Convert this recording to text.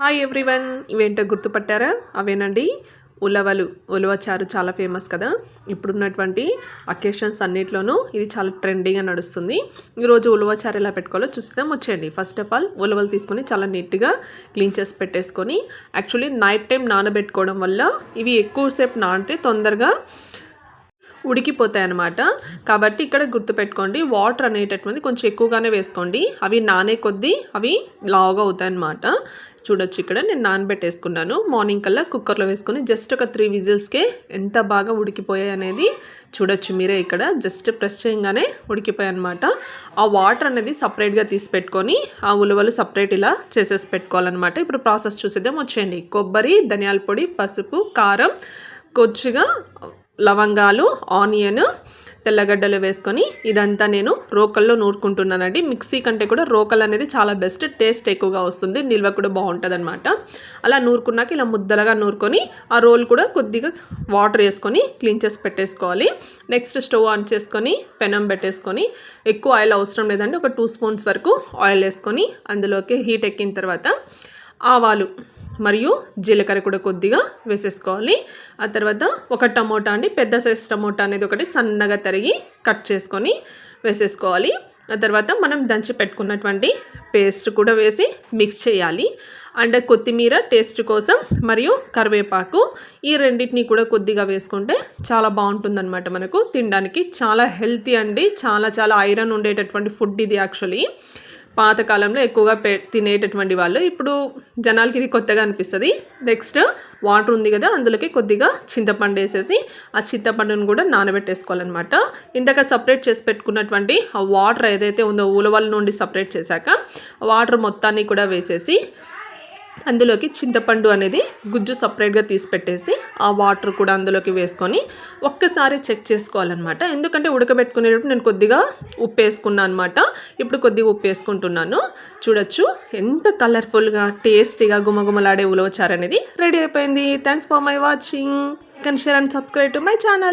Hi everyone, ఇవేంటో గుర్తుపట్టారా? అవేనండి ఉలవలు. ఉలవ చారు చాలా ఫేమస్ కదా. ఇప్పుడున్నటువంటి అకేషన్స్ అన్నిట్లోనూ ఇది చాలా ట్రెండింగ్గా నడుస్తుంది. ఈరోజు ఉలవ చారు ఎలా పెట్టుకోవాలో చూద్దాం, వచ్చేయండి. ఫస్ట్ ఆఫ్ ఆల్ ఉలవలు తీసుకొని చాలా నీట్గా క్లీన్ చేసి పెట్టేసుకొని, యాక్చువల్లీ నైట్ టైం నానబెట్టుకోవడం వల్ల ఇవి ఎక్కువసేపు నానితే తొందరగా ఉడికిపోతాయి అన్నమాట. కాబట్టి ఇక్కడ గుర్తుపెట్టుకోండి, వాటర్ అనేటటువంటిది కొంచెం ఎక్కువగానే వేసుకోండి. అవి నానే కొద్దీ అవి లావుగా అవుతాయి అన్నమాట. చూడొచ్చు, ఇక్కడ నేను నానబెట్టేసుకున్నాను. మార్నింగ్ కల్లా కుక్కర్లో వేసుకొని జస్ట్ ఒక 3 విజిల్స్కే ఎంత బాగా ఉడికిపోయాయి అనేది చూడొచ్చు మీరే. ఇక్కడ జస్ట్ ప్రెస్ చేయగానే ఉడికిపోయాయి అనమాట. ఆ వాటర్ అనేది సపరేట్గా తీసి పెట్టుకొని ఆ ఉలవలు సపరేట్ ఇలా చేసేసి పెట్టుకోవాలన్నమాట. ఇప్పుడు ప్రాసెస్ చూసేద్దాం, వచ్చేయండి. కొబ్బరి, ధనియాల పొడి, పసుపు, కారం, కొద్దిగా లవంగాలు, ఆనియన్, తెల్లగడ్డలు వేసుకొని ఇదంతా నేను రోకల్లో నూరుకుంటున్నానండి. మిక్సీ కంటే కూడా రోకల్ అనేది చాలా బెస్ట్, టేస్ట్ ఎక్కువగా వస్తుంది, నిల్వ కూడా బాగుంటుంది అనమాట. అలా నూరుకున్నాక ఇలా ముద్దలుగా నూరుకొని ఆ రోల్ కూడా కొద్దిగా వాటర్ వేసుకొని క్లీన్ చేసి పెట్టేసుకోవాలి. నెక్స్ట్ స్టవ్ ఆన్ చేసుకొని పెనం పెట్టేసుకొని, ఎక్కువ ఆయిల్ అవసరం లేదండి, ఒక 2 స్పూన్స్ వరకు ఆయిల్ వేసుకొని అందులోకి హీట్ ఎక్కిన తర్వాత ఆవాలు మరియు జీలకర్ర కూడా కొద్దిగా వేసేసుకోవాలి. ఆ తర్వాత ఒక టమోటా అండి, పెద్ద సైజ్ టమోటా అనేది ఒకటి సన్నగా తరిగి కట్ చేసుకొని వేసేసుకోవాలి. ఆ తర్వాత మనం దంచి పెట్టుకున్నటువంటి పేస్ట్ కూడా వేసి మిక్స్ చేయాలి. అండ్ కొత్తిమీర టేస్ట్ కోసం మరియు కరివేపాకు, ఈ రెండింటిని కూడా కొద్దిగా వేసుకుంటే చాలా బాగుంటుందన్నమాట. మనకు తినడానికి చాలా హెల్తీ అండి, చాలా ఐరన్ ఉండేటటువంటి ఫుడ్ ఇది. యాక్చువల్లీ పాతకాలంలో ఎక్కువగా తినేటటువంటి వాళ్ళు, ఇప్పుడు జనాలకి ఇది కొత్తగా అనిపిస్తుంది. నెక్స్ట్ వాటర్ ఉంది కదా, అందులోకి కొద్దిగా చింతపండు వేసేసి ఆ చింతపండును కూడా నానబెట్టేసుకోవాలన్నమాట. ఇందాక సపరేట్ చేసి పెట్టుకున్నటువంటి ఆ వాటర్ ఏదైతే ఉందో ఉలవల నుండి సపరేట్ చేశాక వాటర్ మొత్తాన్ని కూడా వేసేసి అందులోకి చింతపండు అనేది గుజ్జు సపరేట్గా తీసి పెట్టేసి ఆ వాటర్ కూడా అందులోకి వేసుకొని ఒక్కసారి చెక్ చేసుకోవాలన్నమాట. ఎందుకంటే ఉడకబెట్టుకునేటప్పుడు నేను కొద్దిగా ఉప్పు వేసుకున్నాను అనమాట. ఇప్పుడు కొద్దిగా ఉప్పు వేసుకుంటున్నాను. చూడొచ్చు ఎంత కలర్ఫుల్గా టేస్టీగా గుమగుమలాడే ఉలవచారు అనేది రెడీ అయిపోయింది. Thanks for my watching. Can share and subscribe to my channel.